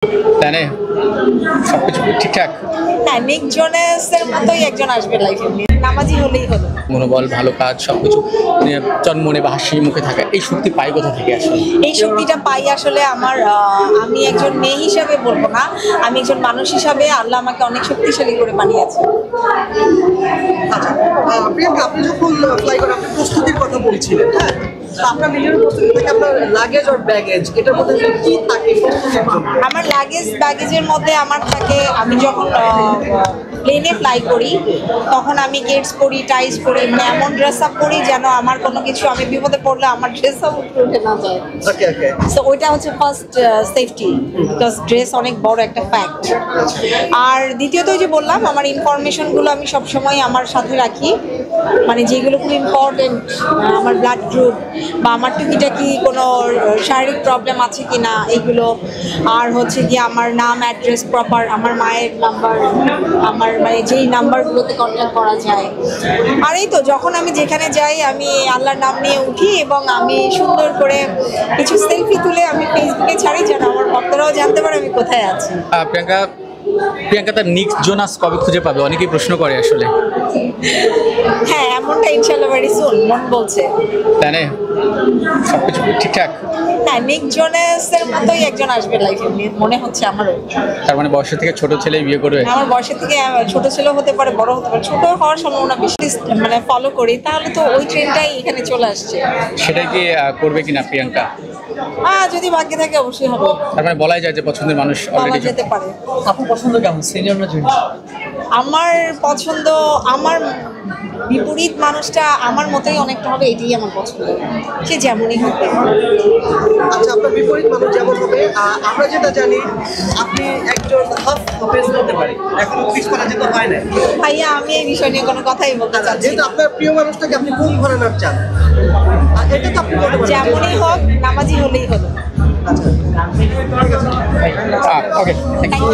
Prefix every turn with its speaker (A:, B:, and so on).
A: প্ল্যানে সবকিছু ঠিকঠাক।
B: হ্যাঁ, নিক জোনাসের মতোই একজন আসবে লাইফে, নামাজি হলেই হলো।
A: মনোবল, ভালো কাজ, সবকিছু চনমনে বা হাসি মুখে থাকা, এই শক্তি পাই কোথা থেকে আসলে?
B: এই শক্তিটা পাই আসলে আমার আমি একজন মেয়ে হিসাবে বলবো না, আমি একজন মানুষ হিসাবে আল্লাহ আমাকে অনেক শক্তিশালী করে বানিয়েছে।
C: আচ্ছা, প্রিয়াঙ্কা, আপনি যখন ফ্লাই করেন আপনি প্রস্তুতির কথা বলছিলেন, হ্যাঁ, তো আপনার নিজের প্রস্তুতি থেকে আপনার লাগেজ আর ব্যাগেজ এটার মধ্যে কি থাকে প্রস্তুতির জন্য?
B: আমার ব্যাগেজের মধ্যে আমার থাকে, আমি যখন প্লেনে ফ্লাই করি তখন আমি গেটস পরি, টাইস পরি, মানে এমন ড্রেস আপ করি যেন আমার কোনো কিছু, আমি বিপদে পড়লে আমার ড্রেস আপ উঠে না যায়।
C: ওকে ওকে।
B: সো ওইটা হচ্ছে ফার্স্ট সেফটি, বিকজ ড্রেস অনেক বড় একটা ফ্যাক্ট। আর দ্বিতীয়ত ওই যে বললাম, আমার ইনফরমেশনগুলো আমি সবসময় আমার সাথে রাখি, মানে যেগুলো খুব ইম্পর্টেন্ট, আমার ব্লাড গ্রুপ বা আমার টুকিটাকি কোনো শারীরিক প্রবলেম আছে কি না এইগুলো, আর হচ্ছে কি আমার নাম, অ্যাড্রেস, প্রপার আমার মায়ের নাম্বার, আমার মানে যেই নাম্বারগুলোতে কন্ট্যাক্ট করা যায়। আর এই তো যখন আমি যেখানে যাই আমি আল্লাহর নাম নিয়ে উঠি এবং আমি সুন্দর করে কিছু সেলফি তুলে আমি ফেসবুকে ছাড়ি যেন আমার ভক্তরাও জানতে পারে আমি কোথায় আছি।
A: প্রিয়াঙ্কা তার নিক জোনাস কবে খুঁজে পাবে, অনেকেই প্রশ্ন করে আসলে।
B: হ্যাঁ, এমনটা ইনশাল্লাহ ভেরি সুন, মন বলছে।
A: প্ল্যানে সবকিছু ঠিকঠাক।
B: হ্যাঁ, নিক জোনাসের মতোই একজন আসবে লাইফে, মনে হচ্ছে আমারও।
A: তার মানে বয়সের থেকে ছোট ছেলে বিয়ে করবে?
B: আমার বয়সের থেকে ছোট ছেলেও হতে পারে, বড় হতে পারে। ছোট হওয়ার সম্ভাবনা বেশি, মানে ফলো করি তাহলে তো ওই ট্রেনটাই এখানে চলে আসছে।
A: সেটাই কি করবে কিনা প্রিয়াঙ্কা?
B: যদি ভাগ্যে থাকে অবশ্যই হবে,
A: তার মানে বলাই যায় যে পছন্দের মানুষ
B: বলা
A: অলরেডি।
B: যেতে পারে।
C: আপনার পছন্দ কেমন, সিনিয়র না জুনিয়র?
B: আমার পছন্দ, আমার বিপরীত মানুষটা আমার মতোই অনেকটা হবে, এটাই আমার পছন্দ, সে যেমনই হবে।
C: আচ্ছা, আপনার বিপরীত মানুষ যেমন হবে, আমরা যেটা জানি আপনি একজন হাফ হাফেজ হতে পারে, এখন ফিক্স করা যেতে হয় না।
B: ভাইয়া, আমি এই বিষয় নিয়ে কোনো কথাই বলতে
C: আচ্ছা,
B: চাচ্ছি
C: যেহেতু
B: না।
C: আপনার প্রিয় মানুষটাকে আপনি কোন ঘরানার চান, এটা তো আপনি বলতে পারেন।
B: যেমনই হোক, নামাজি হলেই হলো।
C: আচ্ছা, ঠিক আছে।
A: ওকে।
B: Thank you.